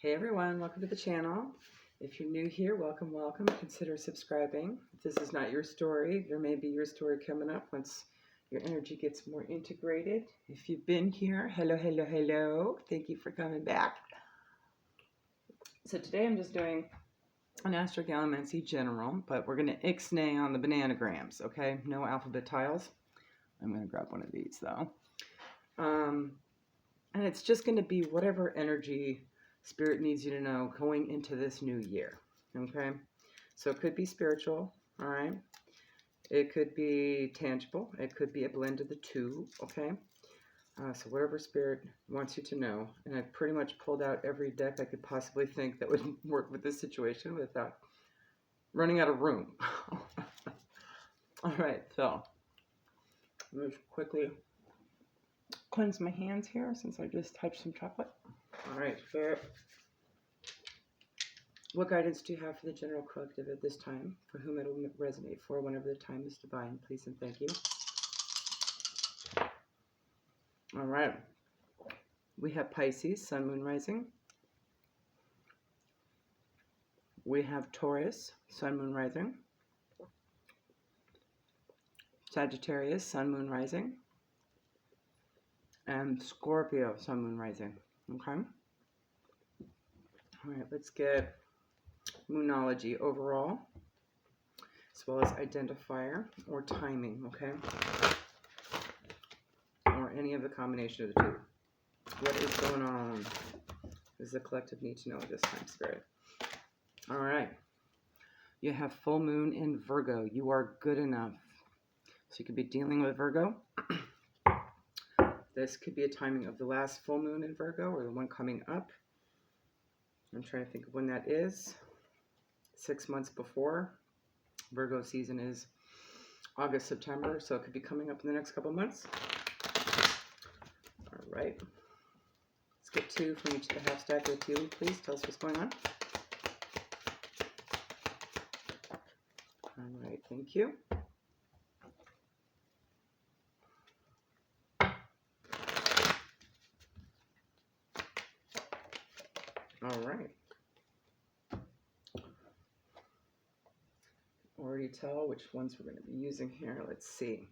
Hey everyone, welcome to the channel. If you're new here, welcome, welcome. Consider subscribing. If this is not your story, there may be your story coming up once your energy gets more integrated. If you've been here, hello, hello, hello. Thank you for coming back. So today I'm just doing an astrogalamancy general, but we're going to ixnay on the bananagrams, okay? No alphabet tiles. I'm going to grab one of these though. And it's just going to be whatever energy Spirit needs you to know going into this new year, okay? So it could be spiritual, all right? It could be tangible. It could be a blend of the two, okay? So whatever Spirit wants you to know. And I've pretty much pulled out every deck I could possibly think that would work with this situation without running out of room. All right, so let me quickly cleanse my hands here since I just touched some chocolate. All right, Spirit. What guidance do you have for the general collective at this time, for whom it will resonate for whenever the time is divine? Please and thank you. All right. We have Pisces, Sun, Moon, Rising. We have Taurus, Sun, Moon, Rising. Sagittarius, Sun, Moon, Rising. And Scorpio, Sun, Moon, Rising. Okay? All right, let's get Moonology overall, as well as identifier or timing, okay? Or any of the combination of the two. What is going on? Does the collective need to know at this time, Spirit? All right. You have full moon in Virgo. You are good enough. So you could be dealing with Virgo. This could be a timing of the last full moon in Virgo or the one coming up. I'm trying to think of when that is. 6 months before. Virgo season is August, September, so it could be coming up in the next couple months. All right. Let's get 2 from each of the half stack of you, please. Tell us what's going on. All right, thank you. All right. Already tell which ones we're going to be using here. Let's see.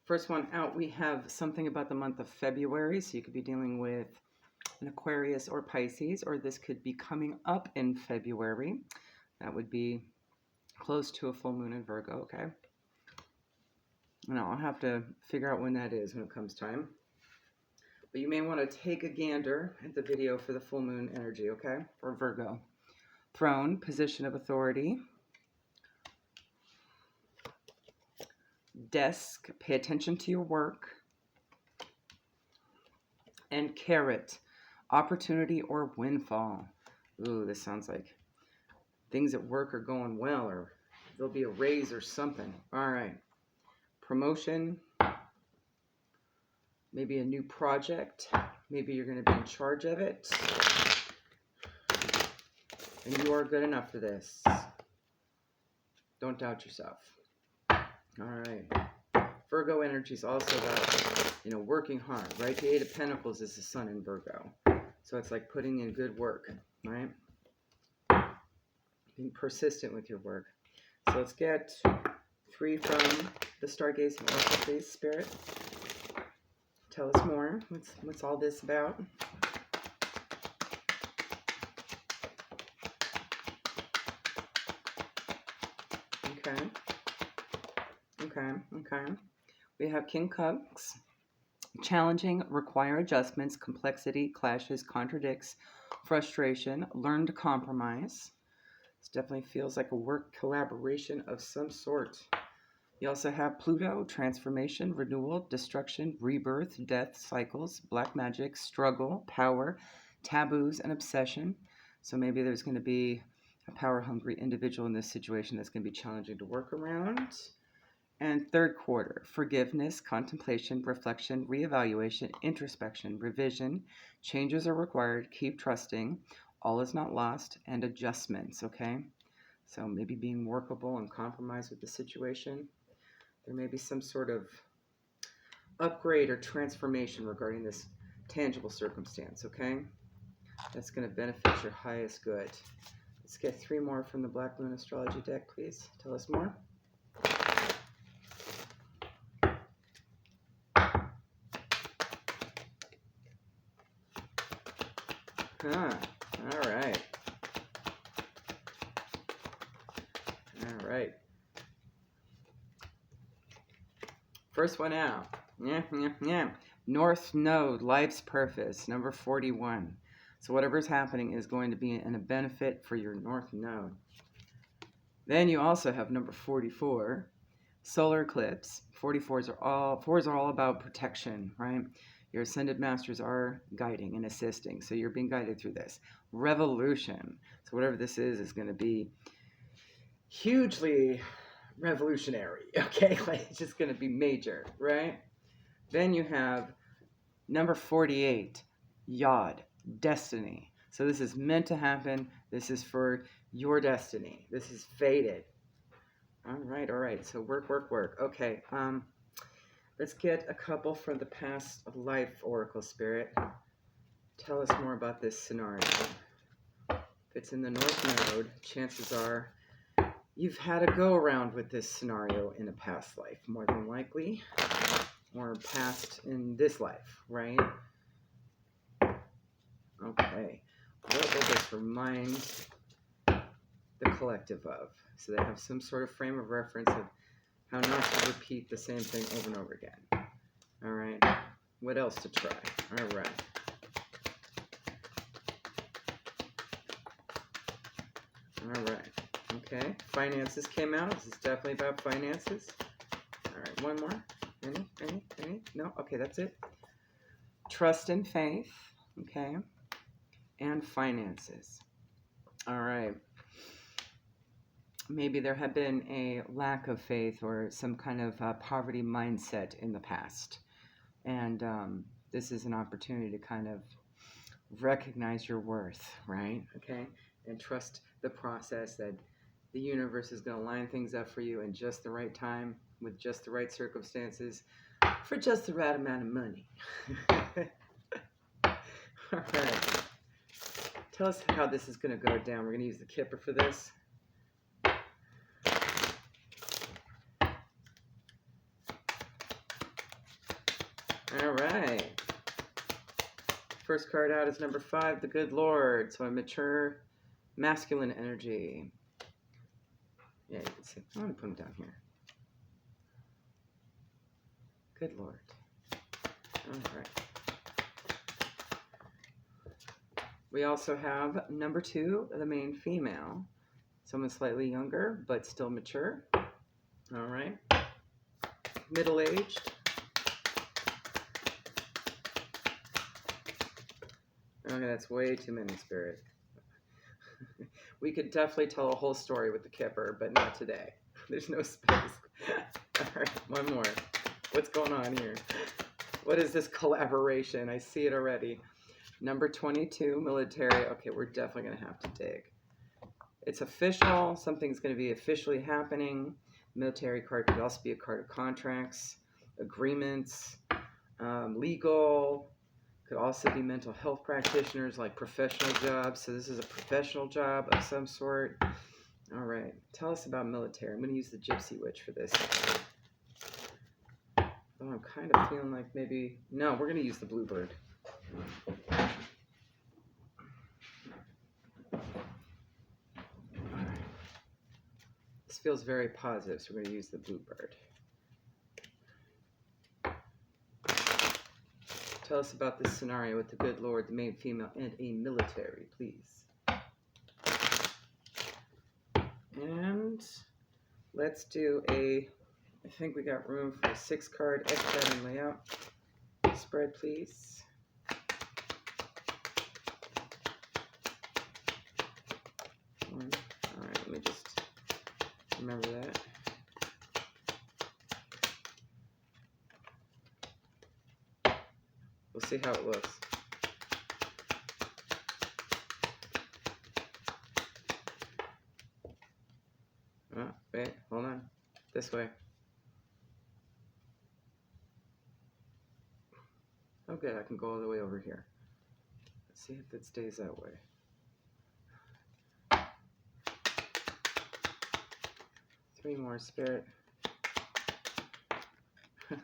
First one out, we have something about the month of February. So you could be dealing with an Aquarius or Pisces, or this could be coming up in February. That would be close to a full moon in Virgo, okay? And I'll have to figure out when that is when it comes time. But you may want to take a gander at the video for the full moon energy, okay? For Virgo. Throne, position of authority. Desk, pay attention to your work. And carrot, opportunity or windfall. Ooh, this sounds like things at work are going well, or there'll be a raise or something. All right. Promotion. Maybe a new project. Maybe you're going to be in charge of it. And you are good enough for this. Don't doubt yourself. All right. Virgo energy is also about, working hard, right? The 8 of Pentacles is the sun in Virgo. So it's like putting in good work, right? Being persistent with your work. So let's get 3 from the Stargazing Oracle, please, Spirit. Tell us more. What's all this about? Okay. We have King Cups. Challenging, require adjustments, complexity, clashes, contradicts, frustration, learn to compromise. This definitely feels like a work collaboration of some sort. You also have Pluto, transformation, renewal, destruction, rebirth, death, cycles, black magic, struggle, power, taboos, and obsession. So maybe there's going to be a power-hungry individual in this situation that's going to be challenging to work around. And third quarter, forgiveness, contemplation, reflection, reevaluation, introspection, revision, changes are required, keep trusting, all is not lost, and adjustments, okay? So maybe being workable and compromise with the situation. There may be some sort of upgrade or transformation regarding this tangible circumstance, okay? that's going to benefit your highest good. Let's get 3 more from the Black Moon Astrology deck, please. Tell us more. Huh. All right. All right. First one out. Yeah. North Node, life's purpose, number 41. So whatever's happening is going to be a benefit for your North Node. Then you also have number 44, solar eclipse. 4s are all about protection, right? Your ascended masters are guiding and assisting, so you're being guided through this. Revolution. So whatever this is going to be hugely revolutionary, okay? Like, it's just going to be major, right? Then you have number 48, Yod, destiny. So this is meant to happen. This is for your destiny. This is fated. All right. So work. Okay, let's get a couple from the past life oracle spirit. Tell us more about this scenario. If it's in the North Node, chances are you've had a go around with this scenario in a past life, more than likely, or past in this life, right? Okay. What will this remind the collective of? So they have some sort of frame of reference of how not to repeat the same thing over and over again. All right. What else to try? All right. All right. Okay. Finances came out. This is definitely about finances. All right. One more. Any? No? Okay, that's it. Trust and faith. Okay. And finances. All right. Maybe there had been a lack of faith or some kind of poverty mindset in the past. And this is an opportunity to kind of recognize your worth, right? Okay. And trust the process that the universe is going to line things up for you in just the right time, with just the right circumstances, for just the right amount of money. All right. Tell us how this is going to go down. We're going to use the Kipper for this. All right. First card out is number 5, the Good Lord. So a mature masculine energy. Yeah, you can see. I'm going to put him down here. Good Lord. All right. We also have number 2, the main female. Someone slightly younger, but still mature. All right. Middle-aged. Okay, that's way too many, Spirit. We could definitely tell a whole story with the Kipper, but not today. There's no space. All right, one more. What's going on here? What is this collaboration? I see it already. Number 22, military. Okay, we're definitely going to have to dig. It's official. Something's going to be officially happening. Military card could also be a card of contracts, agreements, legal. Could also be mental health practitioners, like professional jobs. So this is a professional job of some sort. All right. Tell us about military. I'm going to use the Gypsy Witch for this. Oh, I'm kind of feeling like maybe... No, we're going to use the Bluebird. This feels very positive, so we're going to use the Bluebird. Tell us about this scenario with the Good Lord, the main female, and a military, please. And let's do a, I think we got room for a 6-card X pattern layout. Spread, please. All right, let me just remember that. We'll see how it looks. Oh, wait, hold on. This way. Oh, good, I can go all the way over here. See if it stays that way. Three more, Spirit. It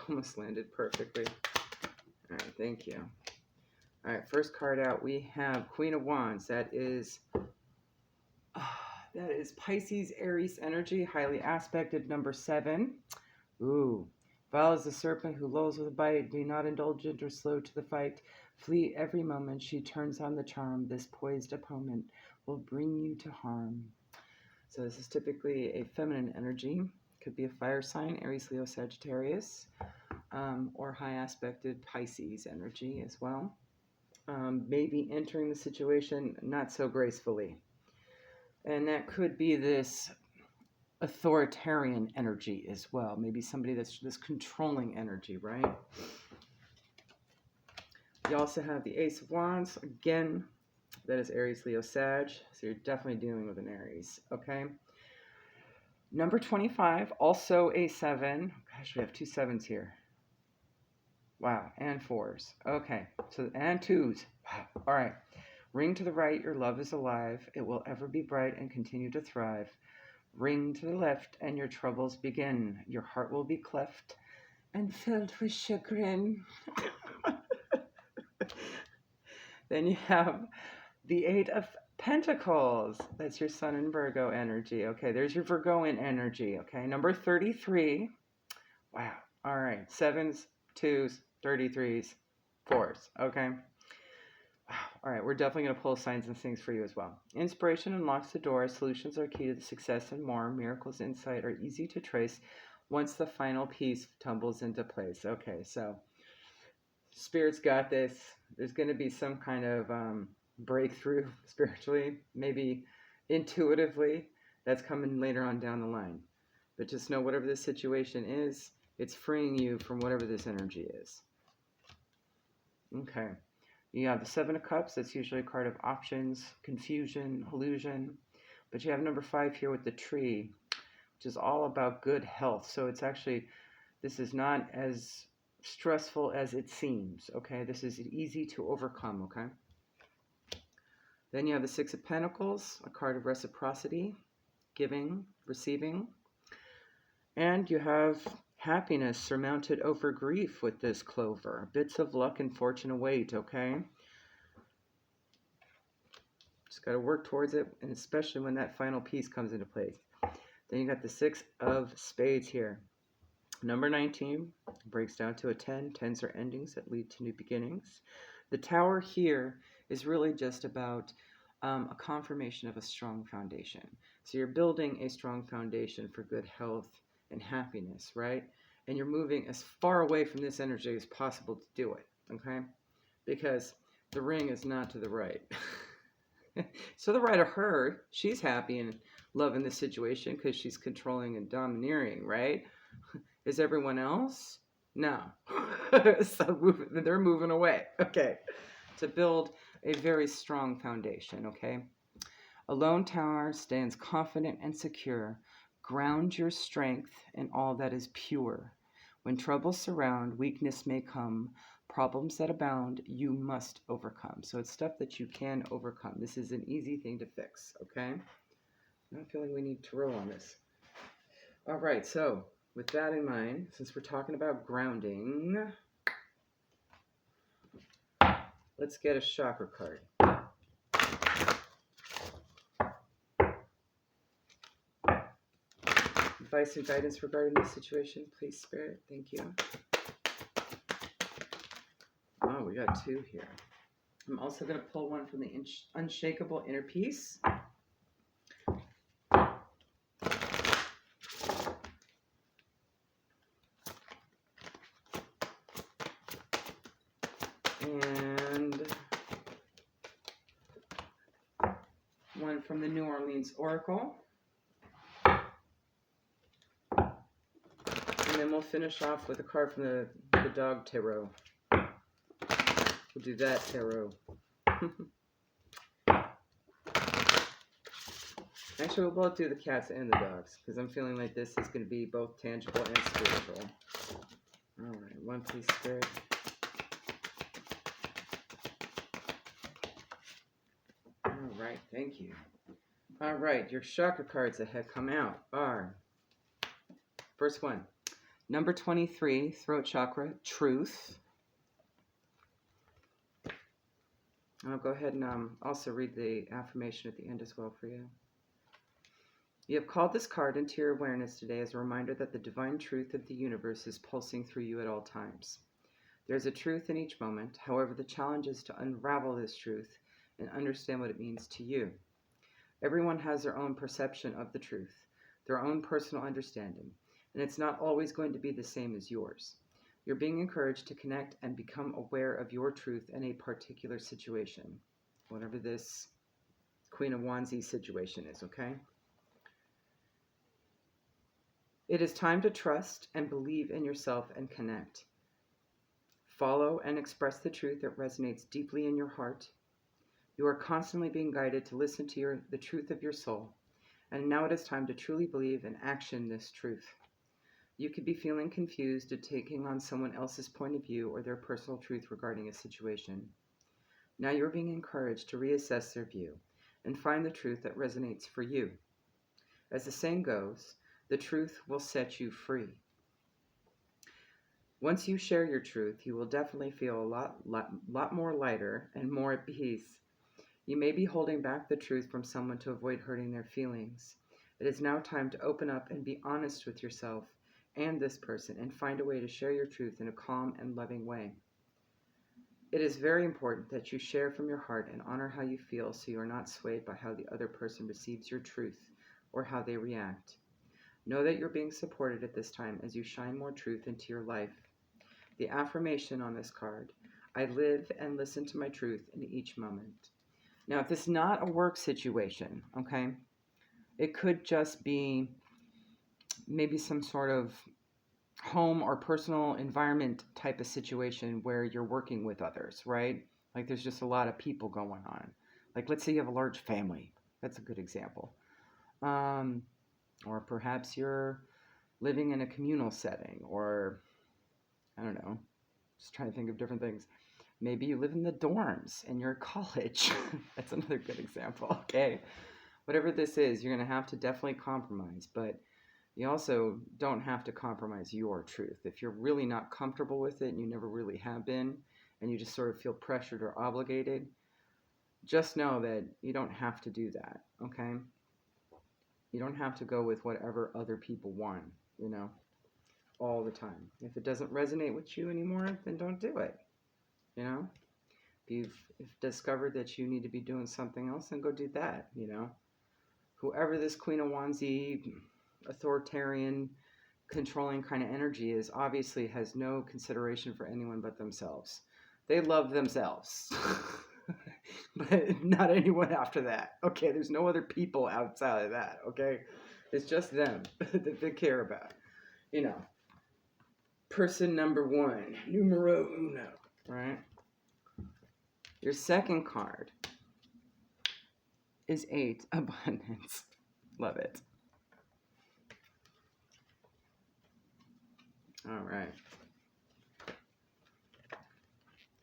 almost landed perfectly. All right, thank you. All right, first card out, we have Queen of Wands. That is Pisces, Aries energy, highly aspected, number 7. Ooh. Foul is the serpent who lulls with a bite. Be not indulgent or slow to the fight. Flee every moment. She turns on the charm. This poised opponent will bring you to harm. So this is typically a feminine energy. Could be a fire sign, Aries, Leo, Sagittarius, or high aspected Pisces energy as well. Maybe entering the situation not so gracefully. And that could be this authoritarian energy as well. Maybe somebody that's this controlling energy, right? You also have the Ace of Wands. Again, that is Aries, Leo, Sag. So you're definitely dealing with an Aries, okay? Number 25, also a 7. Gosh, we have 2 7s here. Wow, and 4s. Okay, so and 2s. Wow. All right. Ring to the right, your love is alive. It will ever be bright and continue to thrive. Ring to the left, and your troubles begin. Your heart will be cleft and filled with chagrin. Then you have the 8 of Pentacles. That's your Sun and Virgo energy. Okay, there's your Virgoan energy. Okay, number 33. Wow. All right, 7s, 2s, 33s, 4s. Okay. Wow. All right, we're definitely going to pull signs and things for you as well. Inspiration unlocks the door. Solutions are key to the success and more. Miracles, insight are easy to trace once the final piece tumbles into place. Okay, so Spirit's got this. There's going to be some kind of breakthrough spiritually, maybe intuitively. That's coming later on down the line. But just know whatever this situation is, it's freeing you from whatever this energy is. Okay. You have the 7 of Cups. That's usually a card of options, confusion, illusion. But you have number 5 here with the tree, which is all about good health. So it's actually, this is not as stressful as it seems, okay? This is easy to overcome, okay? Then you have the 6 of Pentacles, a card of reciprocity, giving, receiving. And you have happiness surmounted over grief with this clover. Bits of luck and fortune await, okay? Just got to work towards it, and especially when that final piece comes into place. Then you got the 6 of Spades here. Number 19 breaks down to a 10. 10s are endings that lead to new beginnings. The Tower here is really just about a confirmation of a strong foundation. So you're building a strong foundation for good health and happiness, right? And you're moving as far away from this energy as possible to do it, okay? Because the ring is not to the right. So the right of her, she's happy and loving the situation because she's controlling and domineering, right? Is everyone else? No. So they're moving away, okay? To build a very strong foundation, okay? A lone tower stands confident and secure. Ground your strength in all that is pure. When troubles surround, weakness may come. Problems that abound, you must overcome. So it's stuff that you can overcome. This is an easy thing to fix, okay? I'm not feeling we need tarot on this. All right, so with that in mind, since we're talking about grounding, let's get a chakra card. Advice and guidance regarding this situation, please, Spirit. Thank you. Oh, we got 2 here. I'm also going to pull one from the Unshakable Inner Peace. And one from the New Orleans Oracle. And then we'll finish off with a card from the Dog Tarot. We'll do that tarot. Actually, we'll both do the cats and the dogs, because I'm feeling like this is going to be both tangible and spiritual. All right, one please, Spirit. right, thank you. All right, your chakra cards that have come out are first one, number 23, throat chakra, truth. I'll go ahead and also read the affirmation at the end as well for you. You have called this card into your awareness today as a reminder that the divine truth of the universe is pulsing through you at all times. There's a truth in each moment. However, the challenge is to unravel this truth and understand what it means to you. Everyone has their own perception of the truth, their own personal understanding, and it's not always going to be the same as yours. You're being encouraged to connect and become aware of your truth in a particular situation, whatever this Queen of Wands situation is, okay? It is time to trust and believe in yourself and connect. Follow and express the truth that resonates deeply in your heart. You are constantly being guided to listen to the truth of your soul, and now it is time to truly believe and action this truth. You could be feeling confused or taking on someone else's point of view or their personal truth regarding a situation. Now you're being encouraged to reassess their view and find the truth that resonates for you. As the saying goes, the truth will set you free. Once you share your truth, you will definitely feel a lot more lighter and more at peace. You may be holding back the truth from someone to avoid hurting their feelings. It is now time to open up and be honest with yourself and this person and find a way to share your truth in a calm and loving way. It is very important that you share from your heart and honor how you feel so you are not swayed by how the other person receives your truth or how they react. Know that you're being supported at this time as you shine more truth into your life. The affirmation on this card, I live and listen to my truth in each moment. Now, if it's not a work situation, okay, it could just be maybe some sort of home or personal environment type of situation where you're working with others, right? Like there's just a lot of people going on. Like let's say you have a large family. That's a good example. Or perhaps you're living in a communal setting, or I don't know, just trying to think of different things. Maybe you live in the dorms in your college. That's another good example, okay? Whatever this is, you're going to have to definitely compromise, but you also don't have to compromise your truth. If you're really not comfortable with it and you never really have been, and you just sort of feel pressured or obligated, just know that you don't have to do that, okay? You don't have to go with whatever other people want, you know, all the time. If it doesn't resonate with you anymore, then don't do it, you know? If you've discovered that you need to be doing something else, then go do that, you know? Whoever this Queen of Wands authoritarian, controlling kind of energy is, obviously has no consideration for anyone but themselves. They love themselves. But not anyone after that. Okay, there's no other people outside of that, okay? It's just them that they care about. You know, person number one, numero uno, right? Your second card is 8, abundance. Love it. All right.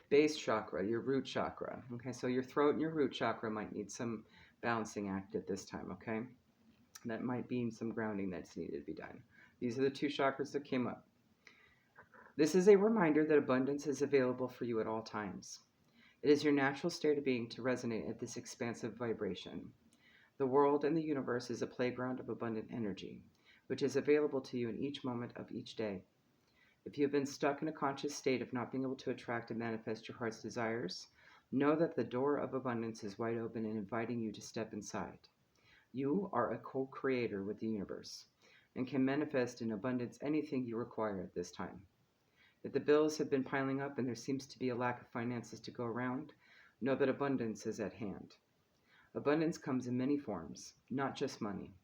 Base chakra, your root chakra. Okay, so your throat and your root chakra might need some balancing act at this time, okay? That might be some grounding that's needed to be done. These are the two chakras that came up. This is a reminder that abundance is available for you at all times. It is your natural state of being to resonate at this expansive vibration. The world and the universe is a playground of abundant energy, which is available to you in each moment of each day. If you have been stuck in a conscious state of not being able to attract and manifest your heart's desires, know that the door of abundance is wide open and inviting you to step inside. You are a co-creator with the universe and can manifest in abundance anything you require at this time. If the bills have been piling up and there seems to be a lack of finances to go around, know that abundance is at hand. Abundance comes in many forms, not just money.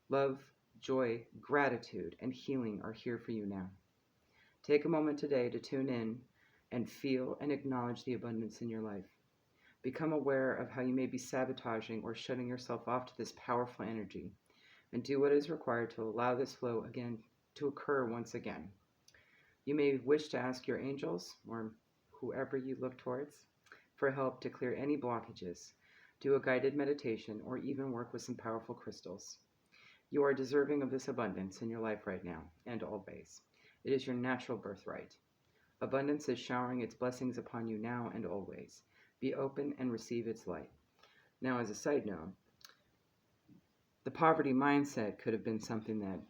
Love, joy, gratitude, and healing are here for you now. Take a moment today to tune in and feel and acknowledge the abundance in your life. Become aware of how you may be sabotaging or shutting yourself off to this powerful energy, and do what is required to allow this flow again to occur once again. You may wish to ask your angels, or whoever you look towards, for help to clear any blockages. do a guided meditation, or even work with some powerful crystals. You are deserving of this abundance in your life right now and always. It is your natural birthright. Abundance is showering its blessings upon you now and always. Be open and receive its light. Now, as a side note, the poverty mindset could have been something that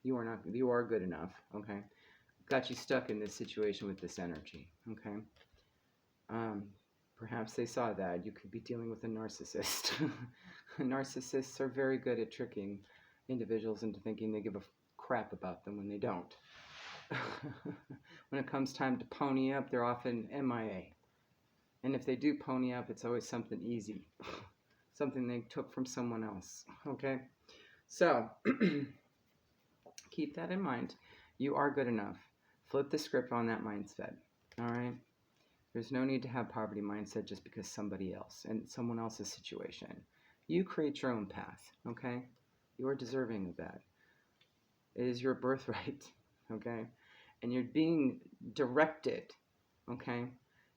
you are good enough, okay? Got you stuck in this situation with this energy, okay? Perhaps they saw that you could be dealing with a narcissist. Narcissists are very good at tricking individuals into thinking they give a crap about them when they don't. When it comes time to pony up, they're often MIA. And if they do pony up, it's always something easy. Something they took from someone else, okay? So, keep that in mind. You are good enough. Flip the script on that mindset, all right? There's no need to have poverty mindset just because somebody else and someone else's situation. You create your own path, okay? You are deserving of that. It is your birthright, okay? And you're being directed, okay,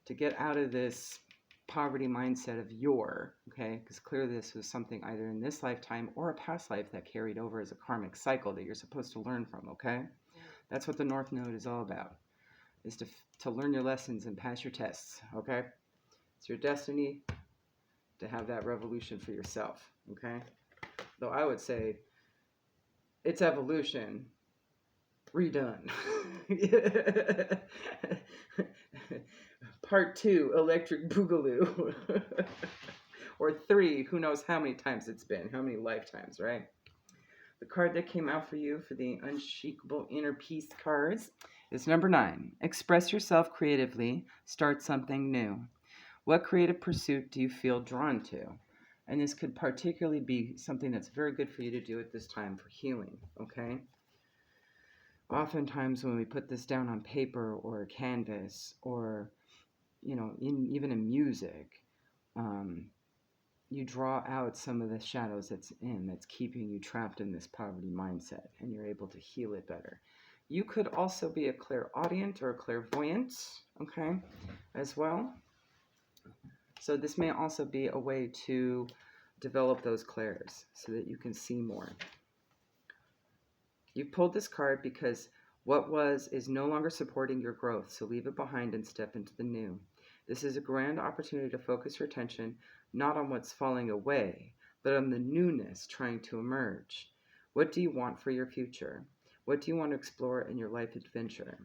to get out of this poverty mindset of okay? Because clearly this was something either in this lifetime or a past life that carried over as a karmic cycle that you're supposed to learn from, okay? That's what the North Node is all about, is to learn your lessons and pass your tests, okay? It's your destiny to have that revolution for yourself, okay? Though I would say it's evolution redone. Part 2, Electric Boogaloo. Or 3, who knows how many times it's been, how many lifetimes, right? The card that came out for you for the Unshakable Inner Peace cards is number 9. Express yourself creatively. Start something new. What creative pursuit do you feel drawn to? And this could particularly be something that's very good for you to do at this time for healing, okay? Oftentimes when we put this down on paper or a canvas or, even in music, you draw out some of the shadows that's keeping you trapped in this poverty mindset, and you're able to heal it better. You could also be a clairaudient or a clairvoyant, okay, as well. So this may also be a way to develop those clairs so that you can see more. You pulled this card because what was is no longer supporting your growth, so leave it behind and step into the new. This is a grand opportunity to focus your attention not on what's falling away, but on the newness trying to emerge. What do you want for your future? What do you want to explore in your life adventure?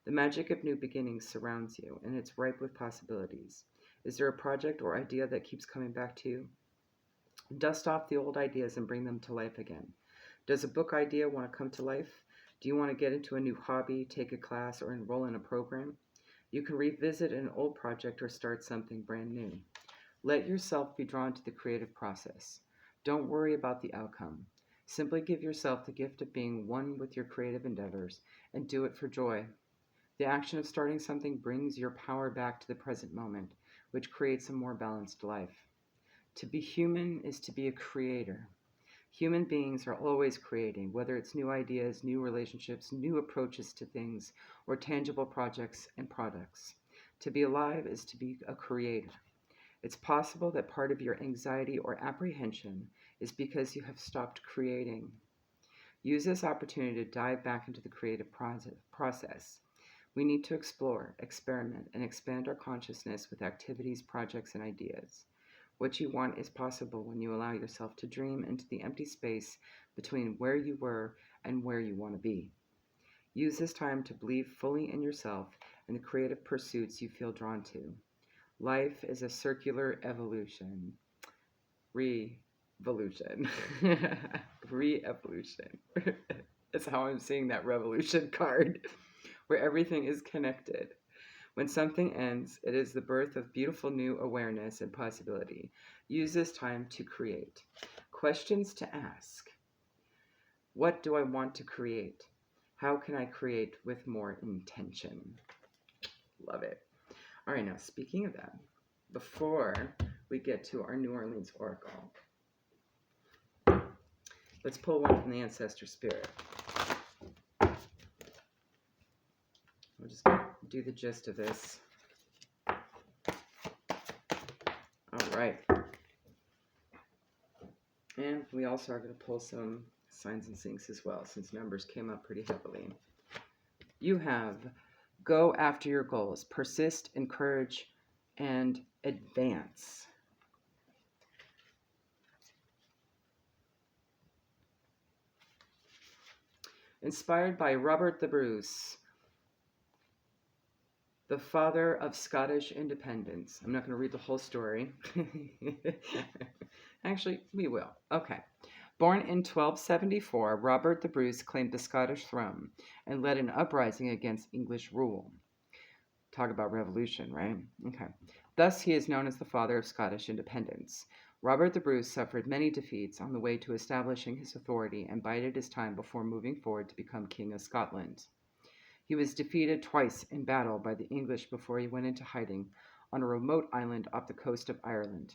The magic of new beginnings surrounds you, and it's ripe with possibilities. Is there a project or idea that keeps coming back to you? Dust off the old ideas and bring them to life again. Does a book idea want to come to life? Do you want to get into a new hobby, take a class, or enroll in a program? You can revisit an old project or start something brand new. Let yourself be drawn to the creative process. Don't worry about the outcome. Simply give yourself the gift of being one with your creative endeavors and do it for joy. The action of starting something brings your power back to the present moment, which creates a more balanced life. To be human is to be a creator. Human beings are always creating, whether it's new ideas, new relationships, new approaches to things, or tangible projects and products. To be alive is to be a creator. It's possible that part of your anxiety or apprehension is because you have stopped creating. Use this opportunity to dive back into the creative process. We need to explore, experiment, and expand our consciousness with activities, projects, and ideas. What you want is possible when you allow yourself to dream into the empty space between where you were and where you want to be. Use this time to believe fully in yourself and the creative pursuits you feel drawn to. Life is a circular evolution. Revolution. Re-evolution. That's how I'm seeing that revolution card, where everything is connected. When something ends, it is the birth of beautiful new awareness and possibility. Use this time to create. Questions to ask. What do I want to create? How can I create with more intention? Love it. All right, now speaking of that, before we get to our New Orleans Oracle, let's pull one from the Ancestor Spirit. We'll just do the gist of this. All right. And we also are going to pull some signs and syncs as well, since numbers came up pretty heavily. You have go after your goals, persist, encourage, and advance. Inspired by Robert the Bruce, the father of Scottish independence. I'm not going to read the whole story. Actually, we will. Okay. Born in 1274, Robert the Bruce claimed the Scottish throne and led an uprising against English rule. Talk about revolution, right? Okay. Thus, he is known as the father of Scottish independence. Robert the Bruce suffered many defeats on the way to establishing his authority and bided his time before moving forward to become King of Scotland. He was defeated twice in battle by the English before he went into hiding on a remote island off the coast of Ireland.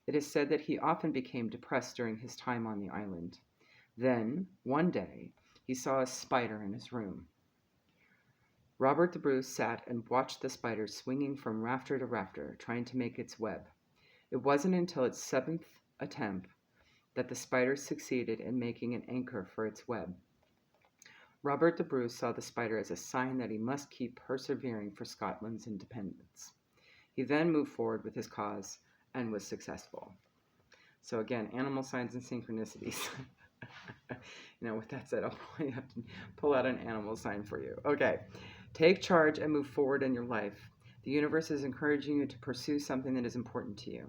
It is said that he often became depressed during his time on the island. Then, one day, he saw a spider in his room. Robert the Bruce sat and watched the spider swinging from rafter to rafter, trying to make its web. It wasn't until its seventh attempt that the spider succeeded in making an anchor for its web. Robert the Bruce saw the spider as a sign that he must keep persevering for Scotland's independence. He then moved forward with his cause and was successful. So again, animal signs and synchronicities. With that said, I'll probably have to pull out an animal sign for you. Okay. Take charge and move forward in your life. The universe is encouraging you to pursue something that is important to you.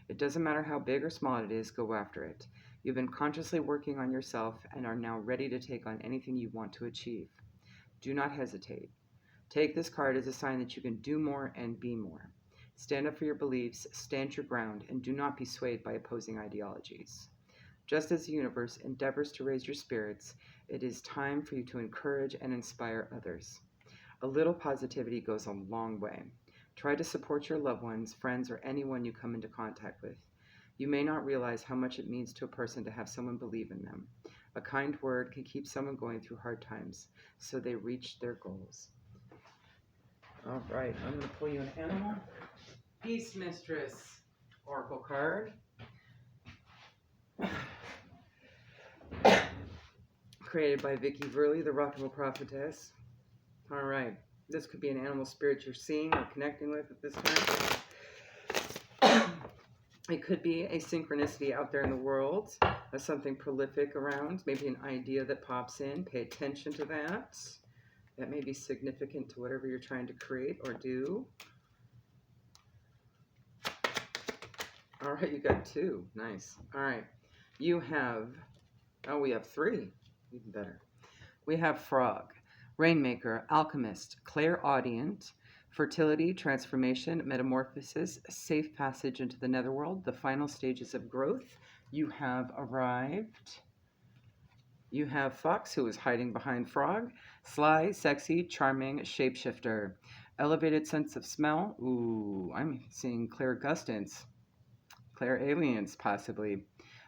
It doesn't matter how big or small it is, go after it. You've been consciously working on yourself and are now ready to take on anything you want to achieve. Do not hesitate. Take this card as a sign that you can do more and be more. Stand up for your beliefs, stand your ground, and do not be swayed by opposing ideologies. Just as the universe endeavors to raise your spirits, it is time for you to encourage and inspire others. A little positivity goes a long way. Try to support your loved ones, friends, or anyone you come into contact with. You may not realize how much it means to a person to have someone believe in them. A kind word can keep someone going through hard times, so they reach their goals. All right, I'm going to pull you an animal. Peace Mistress Oracle card. Created by Vicky Verley, the Rock and Roll Prophetess. All right, this could be an animal spirit you're seeing or connecting with at this time. It could be a synchronicity out there in the world, something prolific around, maybe an idea that pops in. Pay attention to that. That may be significant to whatever you're trying to create or do. All right, you got two. Nice. All right. You have, we have three. Even better. We have Frog, Rainmaker, Alchemist, Clairaudient, Fertility, Transformation, Metamorphosis, Safe Passage into the Netherworld, the final stages of growth. You have arrived. You have Fox, who is hiding behind Frog, Sly, Sexy, Charming, Shapeshifter, Elevated Sense of Smell. Ooh, I'm seeing Clairgustance, Clairalience, possibly.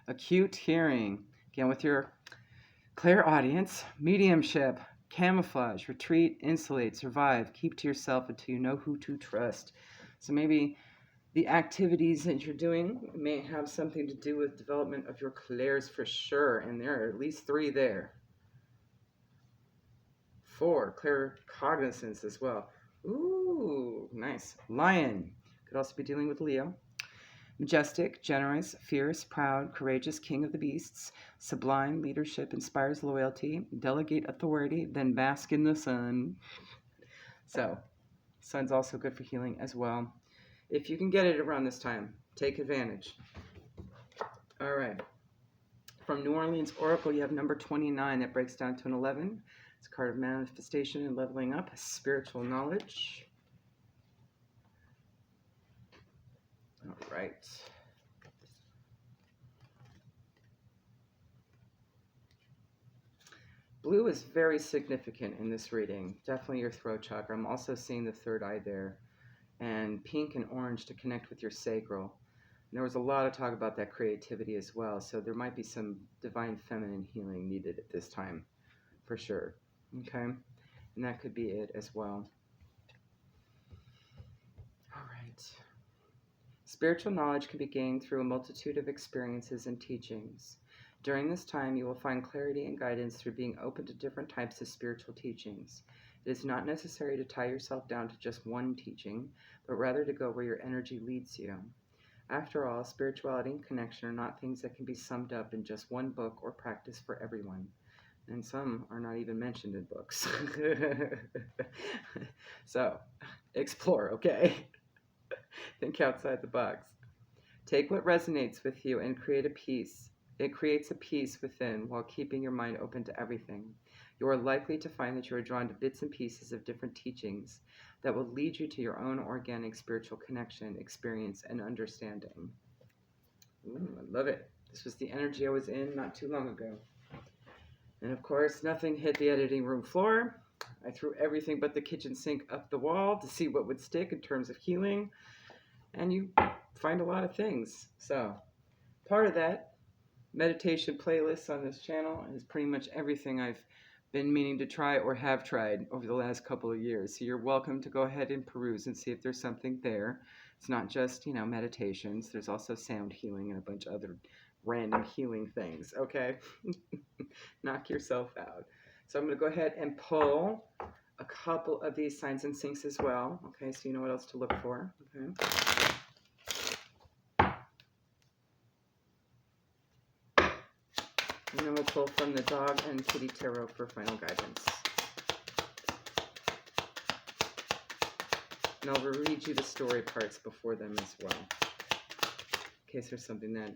Acute Hearing, again with your Clairaudience, Mediumship, Camouflage, Retreat, Insulate, Survive, Keep to yourself until you know who to trust. So maybe the activities that you're doing may have something to do with development of your clairs for sure, and there are at least three there. 4, claircognizance as well. Ooh, nice. Lion, could also be dealing with Leo. Majestic, generous, fierce, proud, courageous, king of the beasts. Sublime, leadership, inspires loyalty. Delegate authority, then bask in the sun. So, sun's also good for healing as well. If you can get it around this time, take advantage. All right. From New Orleans Oracle, you have number 29. That breaks down to an 11. It's a card of manifestation and leveling up, spiritual knowledge. All right. Blue is very significant in this reading. Definitely your throat chakra. I'm also seeing the third eye there. And pink and orange to connect with your sacral. And there was a lot of talk about that creativity as well. So there might be some divine feminine healing needed at this time, for sure. Okay? And that could be it as well. All right. Spiritual knowledge can be gained through a multitude of experiences and teachings. During this time, you will find clarity and guidance through being open to different types of spiritual teachings. It is not necessary to tie yourself down to just one teaching, but rather to go where your energy leads you. After all, spirituality and connection are not things that can be summed up in just one book or practice for everyone. And some are not even mentioned in books. So, explore, okay? Think outside the box. Take what resonates with you and create a peace. It creates a peace within while keeping your mind open to everything. You are likely to find that you are drawn to bits and pieces of different teachings that will lead you to your own organic spiritual connection, experience, and understanding. Ooh, I love it. This was the energy I was in not too long ago. And of course, nothing hit the editing room floor. I threw everything but the kitchen sink up the wall to see what would stick in terms of healing. And you find a lot of things. So, part of that meditation playlist on this channel is pretty much everything I've been meaning to try or have tried over the last couple of years. So you're welcome to go ahead and peruse and see if there's something there. It's not just, meditations. There's also sound healing and a bunch of other random healing things, okay? Knock yourself out. So I'm going to go ahead and pull a couple of these signs and syncs as well, okay? So you know what else to look for, okay? And then we'll pull from the Dog and Kitty Tarot for final guidance. And I'll read you the story parts before them as well, in case there's something that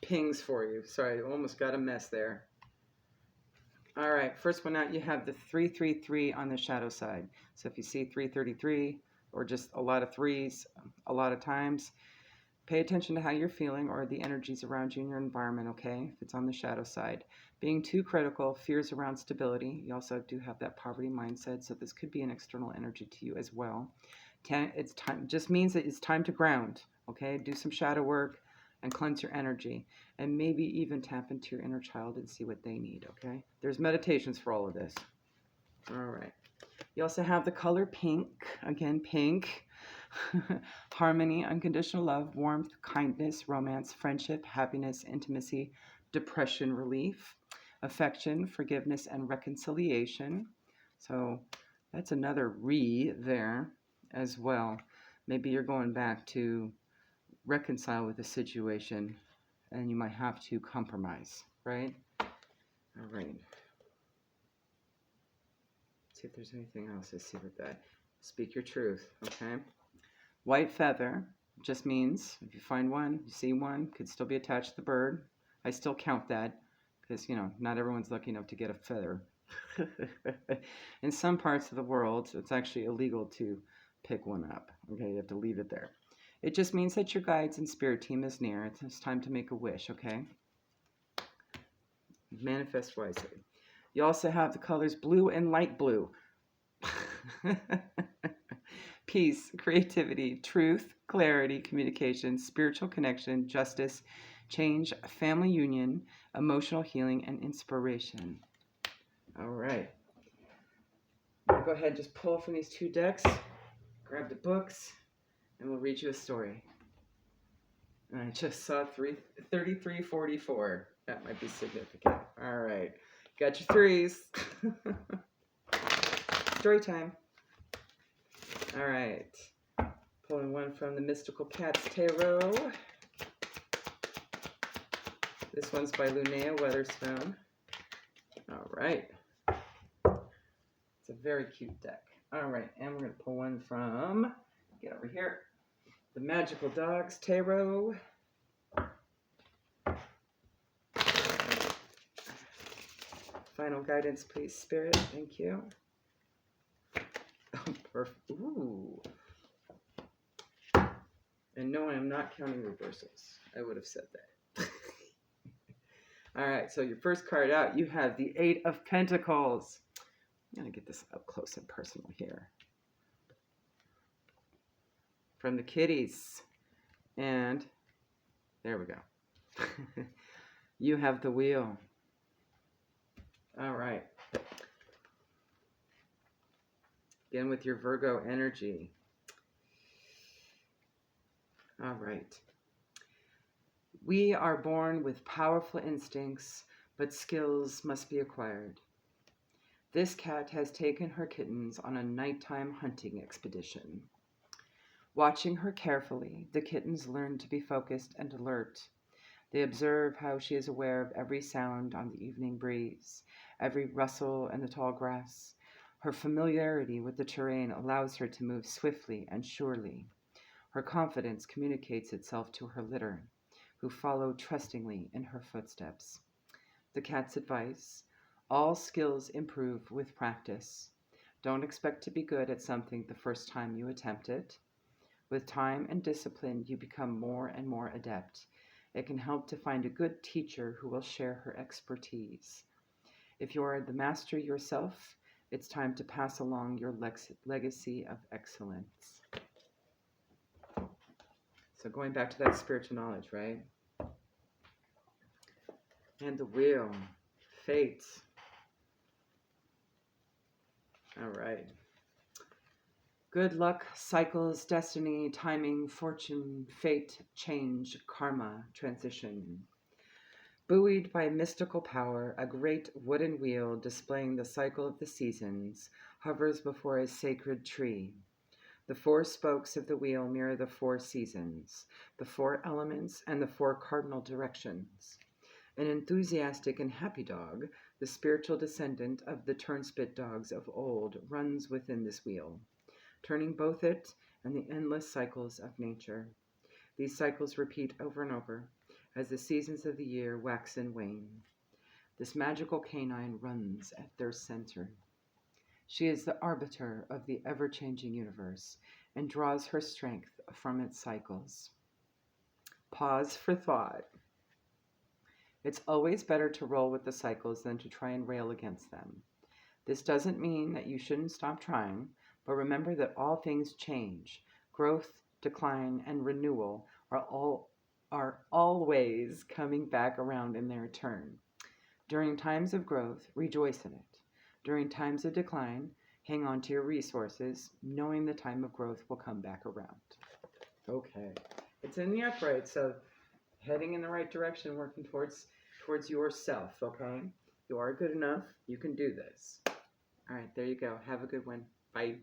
pings for you. Sorry, I almost got a mess there. All right, first one out, you have the 333 on the shadow side. So if you see 333 or just a lot of threes a lot of times, pay attention to how you're feeling or the energies around you in your environment, okay? If it's on the shadow side. Being too critical, fears around stability. You also do have that poverty mindset, so this could be an external energy to you as well. It's time, just means that it's time to ground, okay? Do some shadow work and cleanse your energy. And maybe even tap into your inner child and see what they need, okay? There's meditations for all of this. All right. You also have the color pink. Again, pink. Harmony, unconditional love, warmth, kindness, romance, friendship, happiness, intimacy, depression relief, affection, forgiveness, and reconciliation. So that's another re there as well. Maybe you're going back to reconcile with the situation and you might have to compromise, right? All right. See if there's anything else I see with that. Speak your truth, okay? White feather just means if you find one, you see one, could still be attached to the bird. I still count that because, not everyone's lucky enough to get a feather. In some parts of the world, it's actually illegal to pick one up. Okay, you have to leave it there. It just means that your guides and spirit team is near. It's time to make a wish, okay? Manifest wisely. You also have the colors blue and light blue. Peace, creativity, truth, clarity, communication, spiritual connection, justice, change, family union, emotional healing, and inspiration. All right. Go ahead and just pull from these two decks, grab the books, and we'll read you a story. And I just saw 3344. That might be significant. All right. Got your threes. Story time. All right. Pulling one from the Mystical Cats Tarot. This one's by Linnea Weatherstone. All right. It's a very cute deck. All right. And we're going to pull one from, get over here, the Magical Dogs Tarot. Final guidance, please, Spirit. Thank you. Oh, perfect. Ooh. And no, I'm not counting reversals. I would have said that. All right, so your first card out, you have the Eight of Pentacles. I'm going to get this up close and personal here. From the kitties. And there we go. You have the Wheel. All right. Again with your Virgo energy. All right. We are born with powerful instincts, but skills must be acquired. This cat has taken her kittens on a nighttime hunting expedition. Watching her carefully, the kittens learn to be focused and alert. They observe how she is aware of every sound on the evening breeze, every rustle in the tall grass. Her familiarity with the terrain allows her to move swiftly and surely. Her confidence communicates itself to her litter, who follow trustingly in her footsteps. The cat's advice: all skills improve with practice. Don't expect to be good at something the first time you attempt it. With time and discipline, you become more and more adept. It can help to find a good teacher who will share her expertise. If you are the master yourself, it's time to pass along your legacy of excellence. So, going back to that spiritual knowledge, right? And the wheel, fate. All right. Good luck, cycles, destiny, timing, fortune, fate, change, karma, transition. Buoyed by mystical power, a great wooden wheel displaying the cycle of the seasons hovers before a sacred tree. The four spokes of the wheel mirror the four seasons, the four elements, and the four cardinal directions. An enthusiastic and happy dog, the spiritual descendant of the turnspit dogs of old, runs within this wheel, turning both it and the endless cycles of nature. These cycles repeat over and over as the seasons of the year wax and wane. This magical canine runs at their center. She is the arbiter of the ever-changing universe and draws her strength from its cycles. Pause for thought. It's always better to roll with the cycles than to try and rail against them. This doesn't mean that you shouldn't stop trying, but remember that all things change. Growth, decline, and renewal are always coming back around in their turn. During times of growth, rejoice in it. During times of decline, hang on to your resources, knowing the time of growth will come back around. Okay. It's in the upright, so heading in the right direction, working towards yourself, okay? You are good enough. You can do this. All right, there you go. Have a good one. Bye.